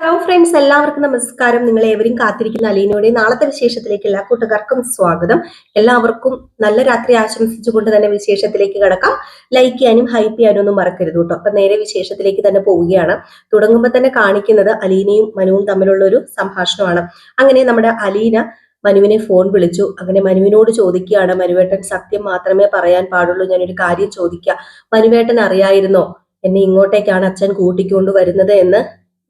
Hello friends, എല്ലാവർക്കും നമസ്കാരം. നിങ്ങൾ ഏവരും കാത്തിരിക്കുന്ന അലീനയുടെ നാളത്തെ വിശേഷത്തിലേക്ക് എല്ലാ കൂട്ടുകാർക്കും സ്വാഗതം. എല്ലാവർക്കും നല്ല രാത്രി ആശംസിച്ചുകൊണ്ട് തന്നെ വിശേഷത്തിലേക്ക് കടക്കാം. ലൈക്ക് ചെയ്യാനും ഹൈപ്പ് ചെയ്യാനും ഒന്നും മറക്കരുത് കേട്ടോ. അപ്പൊ നേരെ വിശേഷത്തിലേക്ക് തന്നെ പോവുകയാണ്. തുടങ്ങുമ്പോൾ തന്നെ കാണിക്കുന്നത് അലീനയും മനുവും തമ്മിലുള്ള ഒരു സംഭാഷണമാണ്. അങ്ങനെ നമ്മുടെ അലീന മനുവിനെ ഫോൺ വിളിച്ചു. അങ്ങനെ മനുവിനോട് ചോദിക്കുകയാണ്, മനുവേട്ടൻ സത്യം മാത്രമേ പറയാൻ പാടുള്ളൂ, ഞാനൊരു കാര്യം ചോദിക്കുക, മനുവേട്ടൻ അറിയായിരുന്നോ എന്നെ ഇങ്ങോട്ടേക്കാണ് അച്ഛൻ കൂട്ടിക്കൊണ്ട് വരുന്നത് എന്ന്,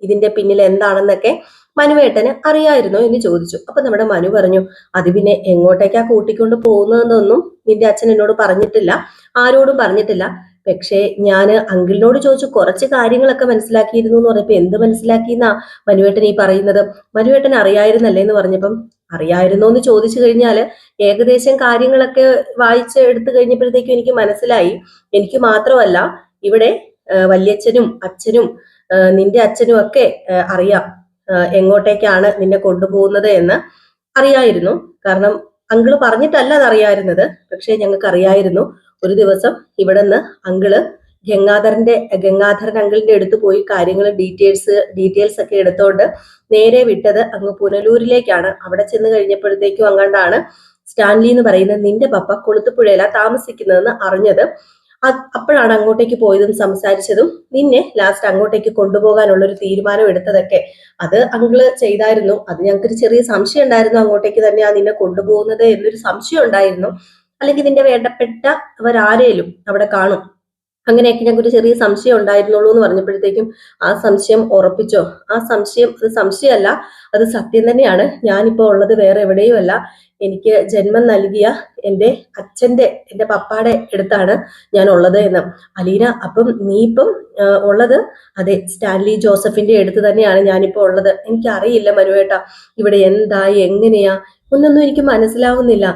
ഇതിന്റെ പിന്നിൽ എന്താണെന്നൊക്കെ മനുവേട്ടന് അറിയായിരുന്നോ എന്ന് ചോദിച്ചു. അപ്പൊ നമ്മുടെ മനു പറഞ്ഞു, അത് പിന്നെ എങ്ങോട്ടേക്കാ കൂട്ടിക്കൊണ്ട് പോകുന്നതെന്നൊന്നും നിന്റെ അച്ഛൻ എന്നോട് പറഞ്ഞിട്ടില്ല, ആരോടും പറഞ്ഞിട്ടില്ല. പക്ഷേ ഞാന് അങ്കിളിനോട് ചോദിച്ചു കുറച്ച് കാര്യങ്ങളൊക്കെ മനസ്സിലാക്കിയിരുന്നു എന്ന് പറഞ്ഞപ്പോ എന്ത് മനസ്സിലാക്കിയെന്നാ മനുവേട്ടൻ ഈ പറയുന്നത്? മനുവേട്ടൻ അറിയായിരുന്നല്ലേ എന്ന് പറഞ്ഞപ്പം അറിയായിരുന്നോ എന്ന് ചോദിച്ചു കഴിഞ്ഞാല് ഏകദേശം കാര്യങ്ങളൊക്കെ വായിച്ച് എടുത്തു കഴിഞ്ഞപ്പോഴത്തേക്കും എനിക്ക് മനസ്സിലായി. എനിക്ക് മാത്രമല്ല, ഇവിടെ വല്യച്ഛനും അച്ഛനും നിന്റെ അച്ഛനും ഒക്കെ അറിയാം എങ്ങോട്ടേക്കാണ് നിന്നെ കൊണ്ടുപോകുന്നത് എന്ന് അറിയായിരുന്നു. കാരണം അങ്കിള് പറഞ്ഞിട്ടല്ല അത് അറിയായിരുന്നത്, പക്ഷെ ഞങ്ങൾക്ക് അറിയായിരുന്നു. ഒരു ദിവസം ഇവിടെ നിന്ന് അങ്കിള് ഗംഗാധരൻ അങ്കിളിന്റെ അടുത്ത് പോയി കാര്യങ്ങൾ ഡീറ്റെയിൽസ് ഒക്കെ എടുത്തോണ്ട് നേരെ വിട്ടത് അങ്ങ് പുനലൂരിലേക്കാണ്. അവിടെ ചെന്ന് കഴിഞ്ഞപ്പോഴത്തേക്കും അങ്ങാണ്ടാണ് സ്റ്റാൻലി എന്ന് പറയുന്ന നിന്റെ പപ്പ കൊളുത്തുപുഴയിലാ താമസിക്കുന്നതെന്ന് അറിഞ്ഞത്. അപ്പോഴാണ് അങ്ങോട്ടേക്ക് പോയതും സംസാരിച്ചതും നിന്നെ ലാസ്റ്റ് അങ്ങോട്ടേക്ക് കൊണ്ടുപോകാനുള്ള ഒരു തീരുമാനം എടുത്തതൊക്കെ. അത് അങ്കിള് ചെയ്തായിരുന്നു. അത് ഞങ്ങൾക്കൊരു ചെറിയ സംശയം ഉണ്ടായിരുന്നു, അങ്ങോട്ടേക്ക് തന്നെയാ നിന്നെ കൊണ്ടുപോകുന്നത് എന്നൊരു സംശയം ഉണ്ടായിരുന്നു. അല്ലെങ്കിൽ നിന്റെ വേണ്ടപ്പെട്ടവരാരേലും അവിടെ കാണും, അങ്ങനെയൊക്കെ ഞങ്ങൾക്ക് ഒരു ചെറിയ സംശയം ഉണ്ടായിരുന്നുള്ളൂ എന്ന് പറഞ്ഞപ്പോഴത്തേക്കും ആ സംശയം ഉറപ്പിച്ചോ? ആ സംശയം അത് സംശയമല്ല, അത് സത്യം തന്നെയാണ്. ഞാനിപ്പോ ഉള്ളത് വേറെ എവിടെയും അല്ല, എനിക്ക് ജന്മം നൽകിയ എൻ്റെ പപ്പാടെ അടുത്താണ് ഞാൻ ഉള്ളത് എന്ന്. അലീന, അപ്പം നീ ഇപ്പം ഉള്ളത് അതെ സ്റ്റാൻലി ജോസഫിന്റെ അടുത്ത് തന്നെയാണ് ഞാനിപ്പോ ഉള്ളത്. എനിക്കറിയില്ല മനുവേട്ട, ഇവിടെ എന്തായി എങ്ങനെയാ ഒന്നൊന്നും എനിക്ക് മനസ്സിലാവുന്നില്ല.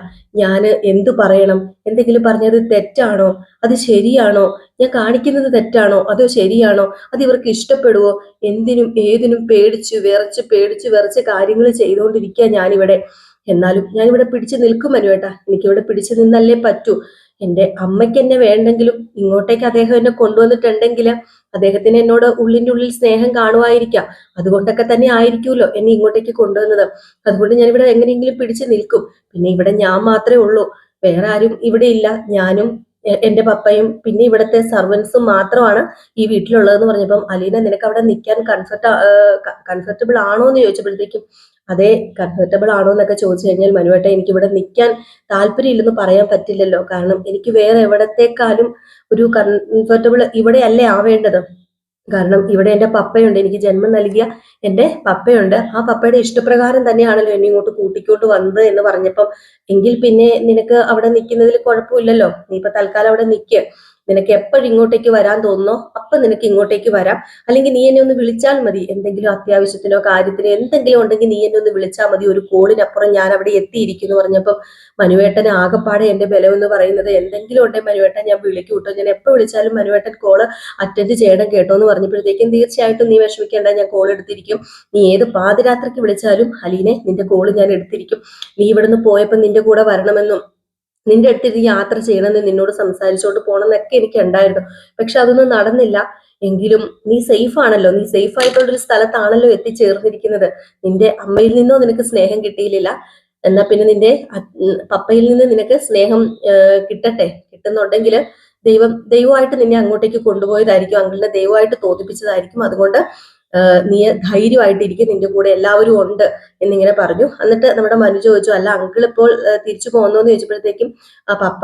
ഞാന് എന്തു പറയണം? എന്തെങ്കിലും പറഞ്ഞത് തെറ്റാണോ? അത് ശരിയാണോ? ഞാൻ കാണിക്കുന്നത് തെറ്റാണോ അതോ ശരിയാണോ? അത് ഇവർക്ക് ഇഷ്ടപ്പെടുവോ? എന്തിനും ഏതിനും പേടിച്ച് വിറച്ച് കാര്യങ്ങൾ ചെയ്തുകൊണ്ടിരിക്കുക ഞാനിവിടെ. എന്നാലും ഞാനിവിടെ പിടിച്ചു നിൽക്കും മനുവേട്ടാ, എനിക്കിവിടെ പിടിച്ചു നിന്നല്ലേ പറ്റൂ. എന്റെ അമ്മയ്ക്ക് എന്നെ വേണ്ടെങ്കിലും ഇങ്ങോട്ടേക്ക് അദ്ദേഹം എന്നെ കൊണ്ടുവന്നിട്ടുണ്ടെങ്കിൽ അദ്ദേഹത്തിന് എന്നോട് ഉള്ളിന്റെ ഉള്ളിൽ സ്നേഹം കാണുമായിരിക്കാം. അതുകൊണ്ടൊക്കെ തന്നെ ആയിരിക്കുമല്ലോ എന്നെ ഇങ്ങോട്ടേക്ക് കൊണ്ടുവന്നത്. അതുകൊണ്ട് ഞാനിവിടെ എങ്ങനെയെങ്കിലും പിടിച്ചു നിൽക്കും. പിന്നെ ഇവിടെ ഞാൻ മാത്രമേ ഉള്ളൂ, വേറെ ആരും ഇവിടെ ഇല്ല. ഞാനും എന്റെ പപ്പയും പിന്നെ ഇവിടുത്തെ സർവൻസും മാത്രമാണ് ഈ വീട്ടിലുള്ളതെന്ന് പറഞ്ഞപ്പം അലീന, നിനക്ക് അവിടെ നിൽക്കാൻ കംഫർട്ടബിൾ ആണോ എന്ന് ചോദിച്ചപ്പോഴത്തേക്കും അതെ കംഫർട്ടബിൾ ആണോ എന്നൊക്കെ ചോദിച്ചു കഴിഞ്ഞാൽ മനുവേട്ട, എനിക്ക് ഇവിടെ നിൽക്കാൻ താല്പര്യമില്ലെന്ന് പറയാൻ പറ്റില്ലല്ലോ. കാരണം എനിക്ക് വേറെ എവിടത്തെക്കാളും ഒരു കംഫർട്ടബിൾ ഇവിടെ അല്ലേ ആവേണ്ടത്. കാരണം ഇവിടെ എൻ്റെ പപ്പയുണ്ട്, എനിക്ക് ജന്മം നൽകിയ എൻ്റെ പപ്പയുണ്ട്. ആ പപ്പയുടെ ഇഷ്ടപ്രകാരം തന്നെയാണല്ലോ എന്നെ ഇങ്ങോട്ട് കൂട്ടിക്കൊണ്ട് വന്നത് എന്ന് പറഞ്ഞപ്പം എങ്കിൽ പിന്നെ നിനക്ക് അവിടെ നിൽക്കുന്നതിൽ കുഴപ്പമില്ലല്ലോ, നീ ഇപ്പൊ തൽക്കാലം അവിടെ നിൽക്ക്. നിനക്ക് എപ്പോഴും ഇങ്ങോട്ടേക്ക് വരാൻ തോന്നുന്നോ അപ്പൊ നിനക്ക് ഇങ്ങോട്ടേക്ക് വരാം. അല്ലെങ്കിൽ നീ എന്നെ ഒന്ന് വിളിച്ചാൽ മതി, എന്തെങ്കിലും അത്യാവശ്യത്തിനോ കാര്യത്തിനോ എന്തെങ്കിലും ഉണ്ടെങ്കിൽ നീ എന്നെ ഒന്ന് വിളിച്ചാൽ മതി, ഒരു കോളിനപ്പുറം ഞാൻ അവിടെ എത്തിയിരിക്കുന്നു പറഞ്ഞപ്പം മനുവേട്ടന് ആകെപ്പാടെ എന്റെ ബലം എന്ന് പറയുന്നത് എന്തെങ്കിലും ഉണ്ടെങ്കിൽ മനുവേട്ടൻ ഞാൻ വിളിക്കും കേട്ടോ, ഞാൻ എപ്പോ വിളിച്ചാലും മനുവേട്ടൻ കോള് അറ്റൻഡ് ചെയ്യണം കേട്ടോ എന്ന് പറഞ്ഞപ്പോഴത്തേക്കും തീർച്ചയായിട്ടും നീ വിഷമിക്കേണ്ട, ഞാൻ കോൾ എടുത്തിരിക്കും. നീ ഏത് പാതിരാത്രിക്ക് വിളിച്ചാലും അലീനെ നിന്റെ കോള് ഞാൻ എടുത്തിരിക്കും. നീ ഇവിടുന്ന് പോയപ്പോൾ നിന്റെ കൂടെ വരണമെന്നും നിന്റെ അടുത്ത് യാത്ര ചെയ്യണമെന്ന് നിന്നോട് സംസാരിച്ചോണ്ട് പോകണമെന്നൊക്കെ എനിക്ക് ഉണ്ടായിരുന്നു. പക്ഷെ അതൊന്നും നടന്നില്ല. എങ്കിലും നീ സേഫ് ആണല്ലോ, നീ സേഫ് ആയിട്ടുള്ളൊരു സ്ഥലത്താണല്ലോ എത്തിച്ചേർന്നിരിക്കുന്നത്. നിന്റെ അമ്മയിൽ നിന്നോ നിനക്ക് സ്നേഹം കിട്ടിയില്ല, എന്നാ പിന്നെ നിന്റെ പപ്പയിൽ നിന്ന് നിനക്ക് സ്നേഹം കിട്ടുന്നുണ്ടെങ്കിൽ ദൈവമായിട്ട് നിന്നെ അങ്ങോട്ടേക്ക് കൊണ്ടുപോയതായിരിക്കും, അങ്കിളിനെ ദൈവമായിട്ട് തോന്നിപ്പിച്ചതായിരിക്കും. അതുകൊണ്ട് നീ ധൈര്യമായിട്ടിരിക്കും, നിന്റെ കൂടെ എല്ലാവരും ഉണ്ട് എന്നിങ്ങനെ പറഞ്ഞു. എന്നിട്ട് നമ്മുടെ മനു ചോദിച്ചു, അല്ല അങ്കിൾ ഇപ്പോൾ തിരിച്ചു പോകുന്നോന്ന് ചോദിച്ചപ്പോഴത്തേക്കും പപ്പ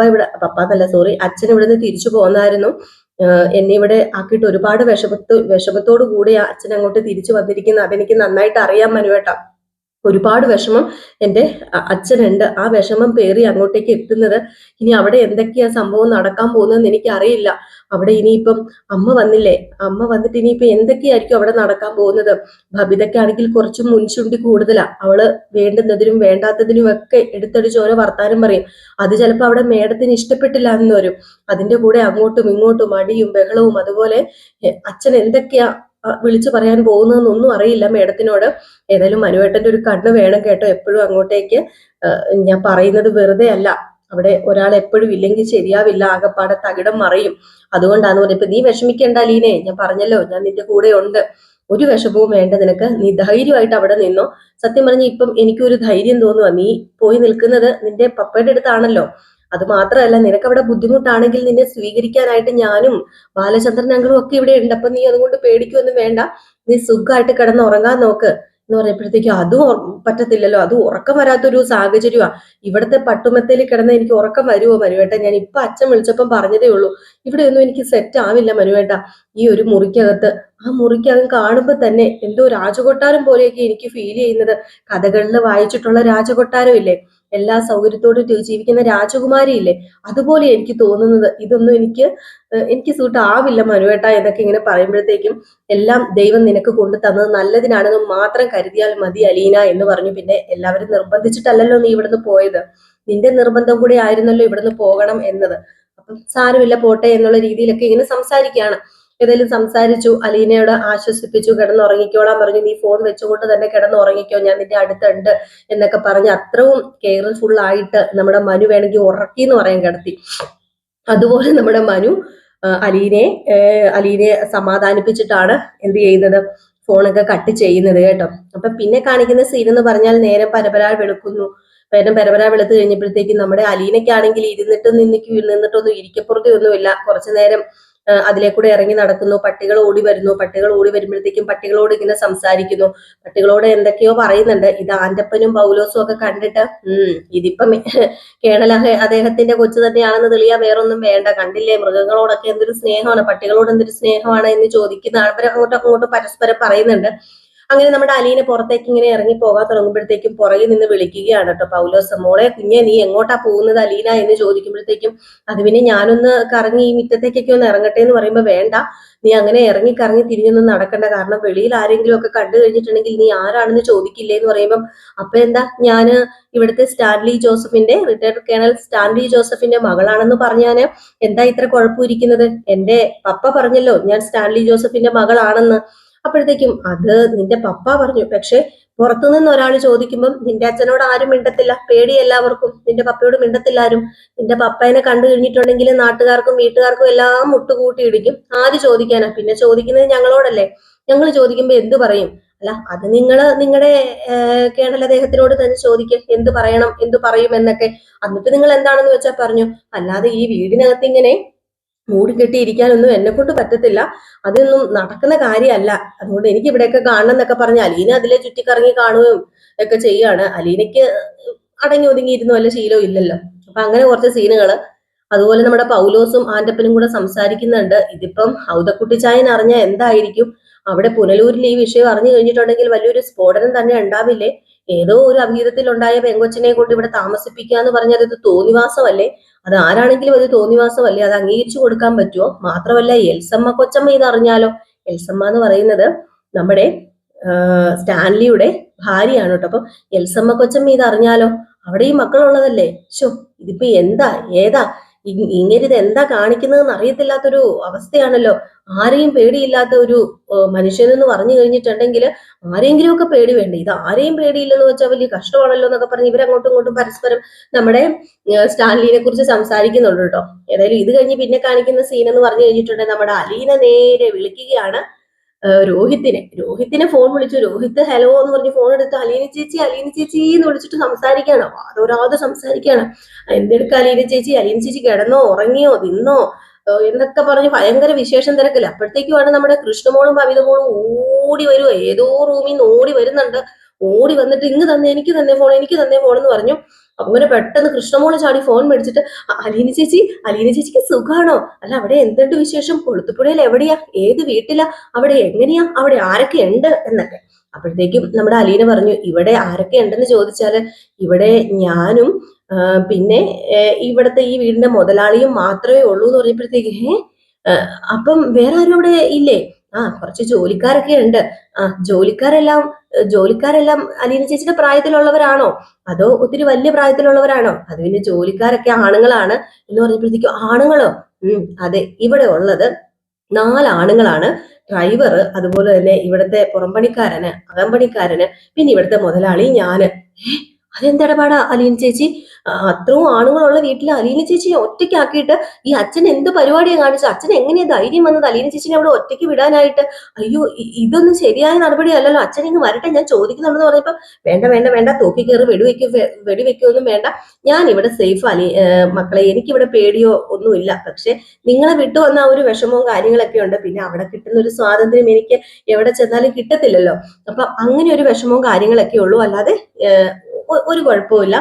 എന്നല്ല സോറി അച്ഛൻ ഇവിടെ നിന്ന് തിരിച്ചു പോന്നായിരുന്നു. എന്നെ ഇവിടെ ആക്കിയിട്ട് ഒരുപാട് വിഷമത്തോടു കൂടിയാ അച്ഛൻ അങ്ങോട്ട് തിരിച്ചു വന്നിരിക്കുന്നത്. അതെനിക്ക് നന്നായിട്ട് അറിയാൻ മനുവേട്ടാ. ഒരുപാട് വിഷമം എൻ്റെ അച്ഛനുണ്ട്. ആ വിഷമം പേറി അങ്ങോട്ടേക്ക് എത്തുന്നത്. ഇനി അവിടെ എന്തൊക്കെയാ സംഭവം നടക്കാൻ പോകുന്നതെന്ന് എനിക്കറിയില്ല. അവിടെ ഇനിയിപ്പം അമ്മ വന്നില്ലേ, അമ്മ വന്നിട്ട് ഇനിയിപ്പം എന്തൊക്കെയായിരിക്കും അവിടെ നടക്കാൻ പോകുന്നത്. ബബിതയ്ക്കാണെങ്കിൽ കുറച്ച് മുൻചുണ്ടി കൂടുതലാ. അവള് വേണ്ടുന്നതിനും വേണ്ടാത്തതിനും ഒക്കെ എടുത്തടിച്ച് ഓരോ വർത്താനം പറയും. അത് ചിലപ്പോൾ അവിടെ മേഡത്തിന് ഇഷ്ടപ്പെട്ടില്ല എന്ന് വരും. അതിന്റെ കൂടെ അങ്ങോട്ടും ഇങ്ങോട്ടും അടിയും ബഹളവും. അതുപോലെ അച്ഛൻ എന്തൊക്കെയാ വിളിച്ചു പറയാൻ പോകുന്നതെന്നൊന്നും അറിയില്ല മേഡത്തിനോട്. ഏതായാലും മനുവേട്ടന്റെ ഒരു കണ്ണ് വേണം കേട്ടോ എപ്പോഴും അങ്ങോട്ടേക്ക്. ഞാൻ പറയുന്നത് വെറുതെ അല്ല, അവിടെ ഒരാൾ എപ്പോഴും ഇല്ലെങ്കിൽ ശരിയാവില്ല, ആകപ്പാടെ തകിടം മറിയും. അതുകൊണ്ടാന്ന് പറഞ്ഞപ്പോ നീ വിഷമിക്കേണ്ട അലീനെ, ഞാൻ പറഞ്ഞല്ലോ ഞാൻ നിന്റെ കൂടെ ഉണ്ട്. ഒരു വിഷമവും വേണ്ട നിനക്ക്, നീ ധൈര്യമായിട്ട് അവിടെ നിന്നോ. സത്യം പറഞ്ഞ ഇപ്പം എനിക്കൊരു ധൈര്യം തോന്നുക, നീ പോയി നിൽക്കുന്നത് നിന്റെ പപ്പയുടെ അടുത്താണല്ലോ. അത് മാത്രമല്ല, നിനക്ക് അവിടെ ബുദ്ധിമുട്ടാണെങ്കിൽ നിന്നെ സ്വീകരിക്കാനായിട്ട് ഞാനും ബാലചന്ദ്രൻ അങ്കിളും ഒക്കെ ഇവിടെ ഉണ്ട്. അപ്പൊ നീ അതുകൊണ്ട് പേടിക്കൊന്നും വേണ്ട, നീ സുഖമായിട്ട് കിടന്ന് ഉറങ്ങാൻ നോക്ക് എന്ന് പറഞ്ഞപ്പോഴത്തേക്കും അതും പറ്റത്തില്ലല്ലോ, അതും ഉറക്കം വരാത്തൊരു സാഹചര്യമാണ്. ഇവിടുത്തെ പട്ടുമെത്തയിൽ കിടന്ന് എനിക്ക് ഉറക്കം വരുമോ മനുവേട്ട? ഞാൻ ഇപ്പൊ അച്ഛൻ വിളിച്ചപ്പം പറഞ്ഞതേ ഉള്ളൂ, ഇവിടെ ഒന്നും എനിക്ക് സെറ്റ് ആവില്ല മനുവേട്ട. ഈ ഒരു മുറിക്കകത്ത്, ആ മുറിക്കകം കാണുമ്പോ തന്നെ എന്തോ രാജകൊട്ടാരം പോലെയൊക്കെ എനിക്ക് ഫീൽ ചെയ്യുന്നത്. കഥകളിൽ വായിച്ചിട്ടുള്ള രാജകൊട്ടാരം ഇല്ലേ, എല്ലാ സൗകര്യത്തോടും ജീവിക്കുന്ന രാജകുമാരി ഇല്ലേ, അതുപോലെ എനിക്ക് തോന്നുന്നത്. ഇതൊന്നും എനിക്ക് സൂട്ട് ആവില്ല മനുവേട്ട എന്നൊക്കെ ഇങ്ങനെ പറയുമ്പോഴത്തേക്കും, എല്ലാം ദൈവം നിനക്ക് കൊണ്ടു തന്നത് നല്ലതിനാണെന്ന് മാത്രം കരുതിയാൽ മതി അലീന എന്ന് പറഞ്ഞു. പിന്നെ എല്ലാവരും നിർബന്ധിച്ചിട്ടല്ലല്ലോ നീ ഇവിടുന്ന് പോയത്, നിന്റെ നിർബന്ധം കൂടി ആയിരുന്നല്ലോ ഇവിടുന്ന് പോകണം എന്നത്. അപ്പം സാരമില്ല പോട്ടെ എന്നുള്ള രീതിയിലൊക്കെ ഇങ്ങനെ സംസാരിക്കുകയാണ്. ഏതായാലും സംസാരിച്ചു, അലീനയോട് ആശ്വസിപ്പിച്ചു, കിടന്നുറങ്ങിക്കോളാൻ പറഞ്ഞു, നീ ഫോൺ വെച്ചുകൊണ്ട് തന്നെ കിടന്നുറങ്ങിക്കോ, ഞാൻ നിന്റെ അടുത്തുണ്ട് എന്നൊക്കെ പറഞ്ഞ് അത്രയും കെയർഫുൾ ആയിട്ട് നമ്മുടെ മനു വേണമെങ്കിൽ ഉറക്കി എന്ന് പറയാൻ കിടത്തി. അതുപോലെ നമ്മുടെ മനു അലീനെ സമാധാനിപ്പിച്ചിട്ടാണ് എന്ത് ചെയ്യുന്നത്, ഫോണൊക്കെ കട്ട് ചെയ്യുന്നത് കേട്ടോ. അപ്പൊ പിന്നെ കാണിക്കുന്ന സീൻ എന്ന് പറഞ്ഞാൽ നേരം പരപരാ വെളുക്കുന്നു. പരപരാ വെളുത്ത് കഴിഞ്ഞപ്പോഴത്തേക്കും നമ്മുടെ അലീനയ്ക്കാണെങ്കിൽ നിന്നിട്ടൊന്നും ഇരിക്കപ്പുറത്തെ ഒന്നുമില്ല. കുറച്ചു നേരം അതിലേക്കൂടെ ഇറങ്ങി നടക്കുന്നു, പട്ടികൾ ഓടി വരുന്നു. പട്ടികൾ ഓടി വരുമ്പോഴത്തേക്കും പട്ടികളോട് ഇങ്ങനെ സംസാരിക്കുന്നു, പട്ടികളോട് എന്തൊക്കെയോ പറയുന്നുണ്ട്. ഇത് ആന്റപ്പനും പൗലോസും ഒക്കെ കണ്ടിട്ട് ഇതിപ്പം കേണൽ അദ്ദേഹത്തിന്റെ കൊച്ചു തന്നെയാണെന്ന് തെളിയാ വേറൊന്നും വേണ്ട, കണ്ടില്ലേ മൃഗങ്ങളോടൊക്കെ എന്തൊരു സ്നേഹമാണ്, പട്ടികളോട് എന്തൊരു സ്നേഹമാണ് എന്ന് ചോദിക്കുന്നതാണ്. അവർ അങ്ങോട്ടും പരസ്പരം പറയുന്നുണ്ട്. അങ്ങനെ നമ്മുടെ അലീനെ പുറത്തേക്ക് ഇങ്ങനെ ഇറങ്ങി പോകാൻ തുടങ്ങുമ്പോഴത്തേക്കും പുറകിൽ നിന്ന് വിളിക്കുകയാണ് കേട്ടോ പൗലോസ്, മോളെ കുഞ്ഞെ നീ എങ്ങോട്ടാ പോകുന്നത് അലീന എന്ന് ചോദിക്കുമ്പോഴത്തേക്കും, അത് പിന്നെ ഞാനൊന്ന് കറങ്ങി ഈ മുറ്റത്തേക്കൊക്കെ ഒന്ന് ഇറങ്ങട്ടെ എന്ന് പറയുമ്പോൾ, വേണ്ട നീ അങ്ങനെ ഇറങ്ങി കറങ്ങി തിരിഞ്ഞൊന്നും നടക്കണ്ട, കാരണം വെളിയിൽ ആരെങ്കിലും ഒക്കെ കണ്ടു കഴിഞ്ഞിട്ടുണ്ടെങ്കിൽ നീ ആരാണെന്ന് ചോദിക്കില്ലേ എന്ന് പറയുമ്പം, അപ്പൊ എന്താ ഞാന് ഇവിടുത്തെ സ്റ്റാൻലി ജോസഫിന്റെ, റിട്ടയർഡ് കേണൽ സ്റ്റാൻലി ജോസഫിന്റെ മകളാണെന്ന് പറഞ്ഞാല് എന്താ ഇത്ര കുഴപ്പമിരിക്കുന്നത്? എന്റെ പപ്പ പറഞ്ഞല്ലോ ഞാൻ സ്റ്റാൻലി ജോസഫിന്റെ മകളാണെന്ന്. അപ്പോഴത്തേക്കും അത് നിന്റെ പപ്പ പറഞ്ഞു, പക്ഷെ പുറത്തുനിന്ന് ഒരാൾ ചോദിക്കുമ്പം നിന്റെ അച്ഛനോട് ആരും മിണ്ടത്തില്ല, പേടി എല്ലാവർക്കും, നിന്റെ പപ്പയോട് മിണ്ടത്തില്ല ആരും. നിന്റെ പപ്പേനെ കണ്ടു കഴിഞ്ഞിട്ടുണ്ടെങ്കിൽ നാട്ടുകാർക്കും വീട്ടുകാർക്കും എല്ലാം മുട്ടുകൂട്ടി ഇടിക്കും. ആര് ചോദിക്കാനാ? പിന്നെ ചോദിക്കുന്നത് ഞങ്ങളോടല്ലേ. ഞങ്ങൾ ചോദിക്കുമ്പോ എന്ത് പറയും? അല്ല അത് നിങ്ങളുടെ കേണൽ അദ്ദേഹത്തിനോട് തന്നെ ചോദിക്കുക, എന്ത് പറയണം എന്ത് പറയും എന്നൊക്കെ. എന്നിട്ട് നിങ്ങൾ എന്താണെന്ന് വെച്ചാൽ പറഞ്ഞു, അല്ലാതെ ഈ വീടിനകത്ത് ഇങ്ങനെ മൂടിക്കെട്ടിയിരിക്കാനൊന്നും എന്നെ കൊണ്ട് പറ്റത്തില്ല, അതൊന്നും നടക്കുന്ന കാര്യമല്ല. അതുകൊണ്ട് എനിക്ക് ഇവിടെയൊക്കെ കാണണം എന്നൊക്കെ പറഞ്ഞ അലീന അതിലെ ചുറ്റിക്കറങ്ങി കാണുകയും ഒക്കെ ചെയ്യാണ്. അലീനയ്ക്ക് അടങ്ങി ഒതുങ്ങിയിരുന്നു വല്ല ശീലവും ഇല്ലല്ലോ. അപ്പൊ അങ്ങനെ കുറച്ച് സീനുകള്. അതുപോലെ നമ്മുടെ പൗലോസും ആന്റപ്പനും കൂടെ സംസാരിക്കുന്നുണ്ട്. ഇതിപ്പം ഔതക്കുട്ടിച്ചായൻ അറിഞ്ഞാൽ എന്തായിരിക്കും? അവിടെ പുനലൂരിൽ ഈ വിഷയം അറിഞ്ഞു കഴിഞ്ഞിട്ടുണ്ടെങ്കിൽ വലിയൊരു സ്ഫോടനം തന്നെ ഉണ്ടാവില്ലേ? ഏതോ ഒരു അഭീതത്തിൽ ഉണ്ടായ പെങ്കൊച്ചിനെ കൊണ്ട് ഇവിടെ താമസിപ്പിക്കുക എന്ന് പറഞ്ഞാൽ ഇത് തോന്നിവാസമല്ലേ? അത് ആരാണെങ്കിലും അത് തോന്നിവാസമല്ലേ? അത് അംഗീകരിച്ചു കൊടുക്കാൻ പറ്റുമോ? മാത്രമല്ല എൽസമ്മ കൊച്ചമ്മ ഇത് അറിഞ്ഞാലോ? എൽസമ്മ എന്ന് പറയുന്നത് നമ്മുടെ സ്റ്റാൻലിയുടെ ഭാര്യയാണ് കേട്ടോ. അപ്പൊ എൽസമ്മ കൊച്ചമ്മ ഇത് അറിഞ്ഞാലോ? അവിടെ ഈ മക്കളുള്ളതല്ലേ. ശോ, ഇതിപ്പോ ഏതാ ഇങ്ങനെ എന്താ കാണിക്കുന്നതെന്ന് അറിയത്തില്ലാത്തൊരു അവസ്ഥയാണല്ലോ. ആരെയും പേടിയില്ലാത്ത ഒരു മനുഷ്യനെന്ന് പറഞ്ഞു കഴിഞ്ഞിട്ടുണ്ടെങ്കിൽ ആരെങ്കിലും ഒക്കെ പേടി വേണ്ടേ? ഇത് ആരെയും പേടിയില്ലെന്ന് വെച്ചാൽ വലിയ കഷ്ടമാണല്ലോ എന്നൊക്കെ പറഞ്ഞ് ഇവരങ്ങോട്ടും ഇങ്ങോട്ടും പരസ്പരം നമ്മുടെ സ്റ്റാൻലിനെ കുറിച്ച് സംസാരിക്കുന്നുണ്ട് കേട്ടോ. ഏതായാലും ഇത് കഴിഞ്ഞ് പിന്നെ കാണിക്കുന്ന സീൻ എന്ന് പറഞ്ഞു കഴിഞ്ഞിട്ടുണ്ടെങ്കിൽ നമ്മുടെ അലീന നേരെ വിളിക്കുകയാണ് രോഹിത്തിനെ ഫോൺ വിളിച്ചു. രോഹിത്ത് ഹലോ എന്ന് പറഞ്ഞ് ഫോൺ എടുത്ത് അലീന ചേച്ചി എന്ന് വിളിച്ചിട്ട് സംസാരിക്കുകയാണ്, അതോരാതെ സംസാരിക്കുകയാണ്. എന്തെടുക്ക അലീന ചേച്ചി കിടന്നോ ഉറങ്ങിയോ തിന്നോ എന്നൊക്കെ പറഞ്ഞ് ഭയങ്കര വിശേഷം തിരക്കില്ല. അപ്പോഴത്തേക്കുമാണ് നമ്മുടെ കൃഷ്ണമോളും ഭവിതമോളും ഓടി വരുവോ, ഏതോ റൂമിൽ നിന്ന് ഓടി വരുന്നുണ്ട്. ഓടി വന്നിട്ട് എനിക്ക് തന്നെ ഫോൺ എന്ന് പറഞ്ഞു. അങ്ങനെ പെട്ടെന്ന് കൃഷ്ണമോള് ചാടി ഫോൺ മേടിച്ചിട്ട്, അലീന ചേച്ചിക്ക് സുഖാണോ? അല്ല അവിടെ എന്തുണ്ട് വിശേഷം? കൊളുത്തുപുഴയിൽ എവിടെയാ, ഏത് വീട്ടിലാ, അവിടെ എങ്ങനെയാ, അവിടെ ആരൊക്കെ ഉണ്ട് എന്നൊക്കെ. അപ്പോഴത്തേക്കും നമ്മുടെ അലീന പറഞ്ഞു, ഇവിടെ ആരൊക്കെ ഉണ്ടെന്ന് ചോദിച്ചാല് ഇവിടെ ഞാനും പിന്നെ ഇവിടുത്തെ ഈ വീടിന്റെ മുതലാളിയും മാത്രമേ ഉള്ളൂ എന്ന് പറഞ്ഞപ്പോഴത്തേക്ക് അപ്പം വേറെ ആരും അവിടെ ഇല്ലേ? കുറച്ച് ജോലിക്കാരൊക്കെ ഉണ്ട്. ജോലിക്കാരെല്ലാം അലീന ചേച്ചിയുടെ പ്രായത്തിലുള്ളവരാണോ അതോ ഒത്തിരി വലിയ പ്രായത്തിലുള്ളവരാണോ? അത് പിന്നെ ജോലിക്കാരൊക്കെ ആണുങ്ങളാണ് എന്ന് പറഞ്ഞപ്പോഴത്തേക്കും, ആണുങ്ങളോ? അതെ, ഇവിടെ ഉള്ളത് 4 ആണുങ്ങളാണ്. ഡ്രൈവർ, അതുപോലെ തന്നെ ഇവിടുത്തെ പുറംപണിക്കാരന്, അകമ്പണിക്കാരന്, പിന്നെ ഇവിടുത്തെ മുതലാളി ഞാന്. അതെന്തിടപാടാ അലീന ചേച്ചി? അത്രയും ആണുങ്ങളുള്ള വീട്ടിൽ അലീന ചേച്ചിയെ ഒറ്റയ്ക്കാക്കിയിട്ട് ഈ അച്ഛൻ എന്ത് പരിപാടിയാണ് കാണിച്ചത്? അച്ഛൻ എങ്ങനെയാ ധൈര്യം വന്നത് അലീന ചേച്ചിനെ അവിടെ ഒറ്റയ്ക്ക് വിടാനായിട്ട്? അയ്യോ, ഇതൊന്നും ശരിയായ നടപടിയല്ലല്ലോ. അച്ഛൻ ഇങ്ങ് വരട്ടെ, ഞാൻ ചോദിക്കുന്നുണ്ടെന്ന് പറഞ്ഞപ്പോ വേണ്ട വേണ്ട വേണ്ട, തൂക്കി കയറി വെടിവെക്കൊന്നും വേണ്ട, ഞാൻ ഇവിടെ സേഫ് മക്കളെ, എനിക്കിവിടെ പേടിയോ ഒന്നുമില്ല. പക്ഷെ നിങ്ങളെ വിട്ടു വന്ന ആ ഒരു വിഷമവും കാര്യങ്ങളൊക്കെ ഉണ്ട്. പിന്നെ അവിടെ കിട്ടുന്ന ഒരു സ്വാതന്ത്ര്യം എനിക്ക് എവിടെ ചെന്നാലും കിട്ടത്തില്ലല്ലോ. അപ്പൊ അങ്ങനെ ഒരു വിഷമവും കാര്യങ്ങളൊക്കെ ഉള്ളൂ, അല്ലാതെ ഒരു കുഴപ്പമില്ല.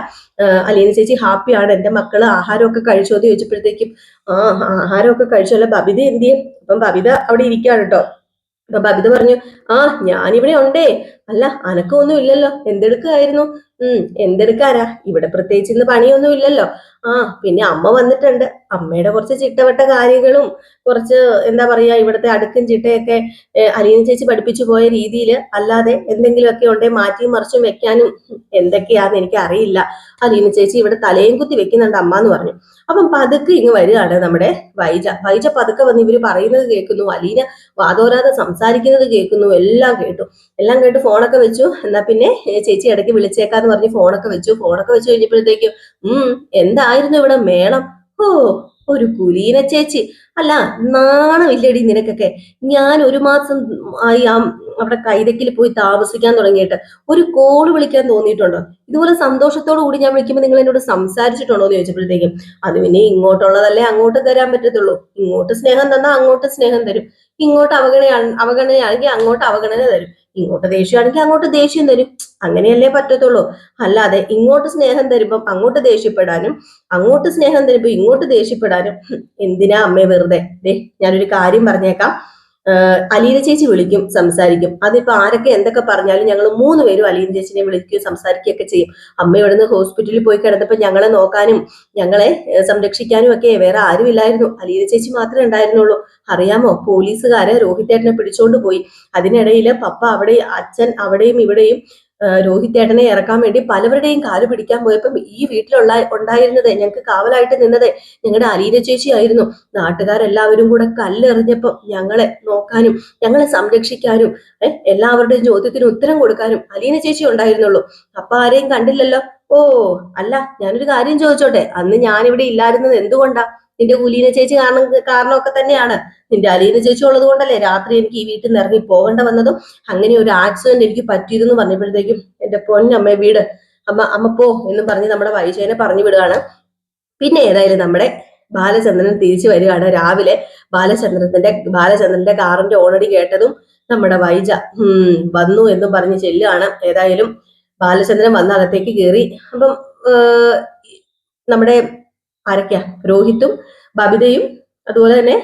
അലീന ചേച്ചി ഹാപ്പിയാണ്. എന്റെ മക്കള് ആഹാരമൊക്കെ കഴിച്ചോ എന്ന് ചോദിച്ചപ്പോഴത്തേക്കും ആഹാരമൊക്കെ കഴിച്ചല്ലോ. ബബിത എന്തിയെ? അപ്പം ബബിത അവിടെ ഇരിക്കുകയാണ് കേട്ടോ. അപ്പൊ ബബിത പറഞ്ഞു, ഞാനിവിടെ ഉണ്ടേ. അല്ല, അനക്കൊന്നും ഇല്ലല്ലോ, എന്തെടുക്കായിരുന്നു? എന്തെടുക്കാരാ, ഇവിടെ പ്രത്യേകിച്ച് ഇന്ന് പണിയൊന്നും ഇല്ലല്ലോ. പിന്നെ അമ്മ വന്നിട്ടുണ്ട്. അമ്മയുടെ കുറച്ച് ചിട്ടവട്ട കാര്യങ്ങളും കുറച്ച് എന്താ പറയാ, ഇവിടുത്തെ അടുക്കും ചിട്ടയൊക്കെ അലീന ചേച്ചി പഠിപ്പിച്ചു പോയ രീതിയിൽ, അല്ലാതെ എന്തെങ്കിലുമൊക്കെ ഉണ്ടേ മാറ്റിയും മറിച്ചും വെക്കാനും എന്തൊക്കെയാന്ന് എനിക്ക് അറിയില്ല. അലീന ചേച്ചി ഇവിടെ തലയും കുത്തി വെക്കുന്നുണ്ട് അമ്മ എന്ന് പറഞ്ഞു. അപ്പം പതുക്കെ ഇങ്ങ് വരികയാണ് നമ്മുടെ വൈജ പതുക്കെ വന്ന് ഇവര് പറയുന്നത് കേൾക്കുന്നു, അലീന വാതോരാതെ സംസാരിക്കുന്നത് കേൾക്കുന്നു. എല്ലാം കേട്ടു ഫോണൊക്കെ വെച്ചു. എന്നാ പിന്നെ ചേച്ചി ഇടയ്ക്ക് വിളിച്ചേക്കാന്ന് പറഞ്ഞ് ഫോണൊക്കെ വെച്ചു കഴിഞ്ഞപ്പോഴത്തേക്കും എന്തായിരുന്നു ഇവിടെ മേളം? ഓ, ഒരു കുലീന ചേച്ചി. അല്ല, നാണമില്ലടി നിനക്കൊക്കെ? ഞാൻ ഒരു മാസം ആയി അവിടെ കൈതക്കിൽ പോയി താമസിക്കാൻ തുടങ്ങിയിട്ട് ഒരു കോള് വിളിക്കാൻ തോന്നിയിട്ടുണ്ടോ? ഇതുപോലെ സന്തോഷത്തോടു കൂടി ഞാൻ വിളിക്കുമ്പോൾ നിങ്ങൾ എന്നോട് സംസാരിച്ചിട്ടുണ്ടോ എന്ന് ചോദിച്ചപ്പോഴത്തേക്കും, അത് പിന്നെ ഇങ്ങോട്ടുള്ളതല്ലേ അങ്ങോട്ട് തരാൻ പറ്റത്തുള്ളൂ. ഇങ്ങോട്ട് സ്നേഹം തന്നാൽ അങ്ങോട്ട് സ്നേഹം തരും, ഇങ്ങോട്ട് അവഗണനയാണെങ്കിൽ അങ്ങോട്ട് അവഗണന തരും, ഇങ്ങോട്ട് ദേഷ്യമാണെങ്കിൽ അങ്ങോട്ട് ദേഷ്യം തരും. അങ്ങനെയല്ലേ പറ്റത്തുള്ളൂ. അല്ലാതെ ഇങ്ങോട്ട് സ്നേഹം തരുമ്പം അങ്ങോട്ട് ദേഷ്യപ്പെടാനും അങ്ങോട്ട് സ്നേഹം തരുമ്പോ ഇങ്ങോട്ട് ദേഷ്യപ്പെടാനും എന്തിനാ അമ്മേ വെറുതെ? ഞാനൊരു കാര്യം പറഞ്ഞേക്കാം. അലീന ചേച്ചി വിളിക്കും, സംസാരിക്കും. അതിപ്പോ ആരൊക്കെ എന്തൊക്കെ പറഞ്ഞാലും ഞങ്ങൾ 3 പേരും അലീന ചേച്ചിനെ വിളിക്കുകയും സംസാരിക്കുകയൊക്കെ ചെയ്യും. അമ്മ ഇവിടുന്ന് ഹോസ്പിറ്റലിൽ പോയി കിടന്നപ്പോ ഞങ്ങളെ നോക്കാനും ഞങ്ങളെ സംരക്ഷിക്കാനും ഒക്കെ വേറെ ആരും ഇല്ലായിരുന്നു, അലീന ചേച്ചി മാത്രമേ ഉണ്ടായിരുന്നുള്ളൂ. അറിയാമോ, പോലീസുകാര് രോഹിത്തേട്ടനെ പിടിച്ചോണ്ട് പോയി. അതിനിടയിൽ പപ്പ അവിടെ, അച്ഛൻ അവിടെയും ഇവിടെയും രോഹിത്തേട്ടനെ ഇറക്കാൻ വേണ്ടി പലവരുടെയും കാല് പിടിക്കാൻ പോയപ്പം ഈ ഉണ്ടായിരുന്നത്, ഞങ്ങൾക്ക് കാവലായിട്ട് നിന്നത് ഞങ്ങളുടെ അലീന ചേച്ചി ആയിരുന്നു. നാട്ടുകാരെല്ലാവരും കൂടെ കല്ലെറിഞ്ഞപ്പം ഞങ്ങളെ നോക്കാനും ഞങ്ങളെ സംരക്ഷിക്കാനും എല്ലാവരുടെയും ചോദ്യത്തിന് ഉത്തരം കൊടുക്കാനും അലീന ചേച്ചി ഉണ്ടായിരുന്നുള്ളൂ. അപ്പൊ ആരെയും കണ്ടില്ലല്ലോ. ഓ, അല്ല, ഞാനൊരു കാര്യം ചോദിച്ചോട്ടെ, അന്ന് ഞാനിവിടെ ഇല്ലായിരുന്നത് എന്തുകൊണ്ടാ? നിന്റെ കുലീന ചേച്ചി കാരണമൊക്കെ തന്നെയാണ്. നിന്റെ അലീന ചേച്ചി ഉള്ളത് കൊണ്ടല്ലേ രാത്രി എനിക്ക് ഈ വീട്ടിൽ നിന്ന് ഇറങ്ങി പോകേണ്ട വന്നതും അങ്ങനെ ഒരു ആക്സിഡന്റ് എനിക്ക് പറ്റിയതെന്ന് പറഞ്ഞപ്പോഴത്തേക്കും എന്റെ പൊന്നമ്മ വീട്, അമ്മ പോ എന്നും പറഞ്ഞ് നമ്മുടെ വൈജയനെ പറഞ്ഞു വിടുകയാണ്. പിന്നെ ഏതായാലും നമ്മുടെ ബാലചന്ദ്രൻ തിരിച്ചു വരികയാണ്. രാവിലെ ബാലചന്ദ്രന്റെ കാറിന്റെ ഓണടി കേട്ടതും നമ്മുടെ വൈജ വന്നു എന്നും പറഞ്ഞ് ചെല്ലുകയാണ്. ഏതായാലും ബാലചന്ദ്രൻ വന്ന അകത്തേക്ക് കയറി. അപ്പം നമ്മുടെ ആരൊക്കെയാ, രോഹിത്തും ബബിതയും അതുപോലെ തന്നെ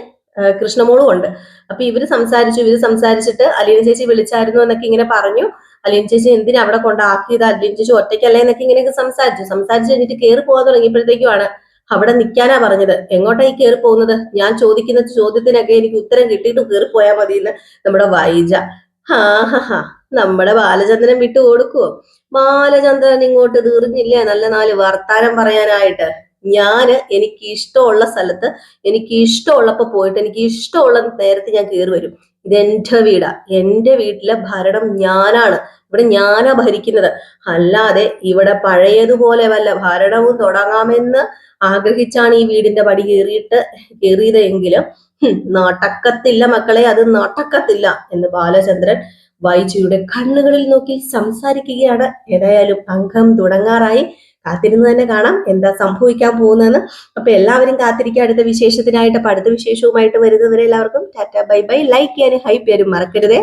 കൃഷ്ണമോളും ഉണ്ട്. അപ്പൊ ഇവര് സംസാരിച്ചിട്ട് അലീന ചേച്ചി വിളിച്ചായിരുന്നു എന്നൊക്കെ ഇങ്ങനെ പറഞ്ഞു. അലീന ചേച്ചി എന്തിനാ അവിടെ കൊണ്ടാക്കിയത്, അലീന ചേച്ചി ഒറ്റയ്ക്കല്ലേ എന്നൊക്കെ ഇങ്ങനെയൊക്കെ സംസാരിച്ചു കഴിഞ്ഞിട്ട് കയറി പോകാൻ തുടങ്ങിയപ്പോഴത്തേക്കുമാണ് അവിടെ നിൽക്കാനാ പറഞ്ഞത്. എങ്ങോട്ടായി കയറി പോകുന്നത്? ഞാൻ ചോദിക്കുന്ന ചോദ്യത്തിനൊക്കെ എനിക്ക് ഉത്തരം കിട്ടിയിട്ട് കയറി പോയാൽ മതി എന്ന് നമ്മുടെ വൈജ. നമ്മുടെ ബാലചന്ദ്രൻ വിട്ടു കൊടുക്കുവോ? ബാലചന്ദ്രൻ ഇങ്ങോട്ട് തീർന്നില്ലേ നല്ല 4 വർത്താനം പറയാനായിട്ട്? എനിക്ക് ഇഷ്ടമുള്ള സ്ഥലത്ത് എനിക്ക് ഇഷ്ടമുള്ളപ്പോ പോയിട്ട് എനിക്ക് ഇഷ്ടമുള്ള നേരത്തെ ഞാൻ കയറി വരും. ഇതെന്റെ വീടാ, എന്റെ വീട്ടിലെ ഭരണം ഞാനാണ്, ഇവിടെ ഞാനാ ഭരിക്കുന്നത്. അല്ലാതെ ഇവിടെ പഴയതുപോലെ വല്ല ഭരണവും തുടങ്ങാമെന്ന് ആഗ്രഹിച്ചാണ് ഈ വീടിന്റെ പടി കയറിയതെങ്കിലും നടക്കത്തില്ല മക്കളെ, അത് നടക്കത്തില്ല എന്ന് ബാലചന്ദ്രൻ വൈജിയുടെ കണ്ണുകളിൽ നോക്കി സംസാരിക്കുകയാണ്. ഏതായാലും അംഗം തുടങ്ങാറായി. കാത്തിരുന്ന് തന്നെ കാണാം എന്താ സംഭവിക്കാൻ പോകുന്നതെന്ന്. അപ്പൊ എല്ലാവരും കാത്തിരിക്കുക അടുത്ത വിശേഷത്തിനായിട്ട്. അപ്പൊ അടുത്ത വിശേഷവുമായിട്ട് വരുന്നവരെ എല്ലാവർക്കും ടാറ്റ ബൈ ബൈ. ലൈക്ക് ചെയ്യാനും ഹൈപ്പ് ചെയ്യാനും മറക്കരുതേ.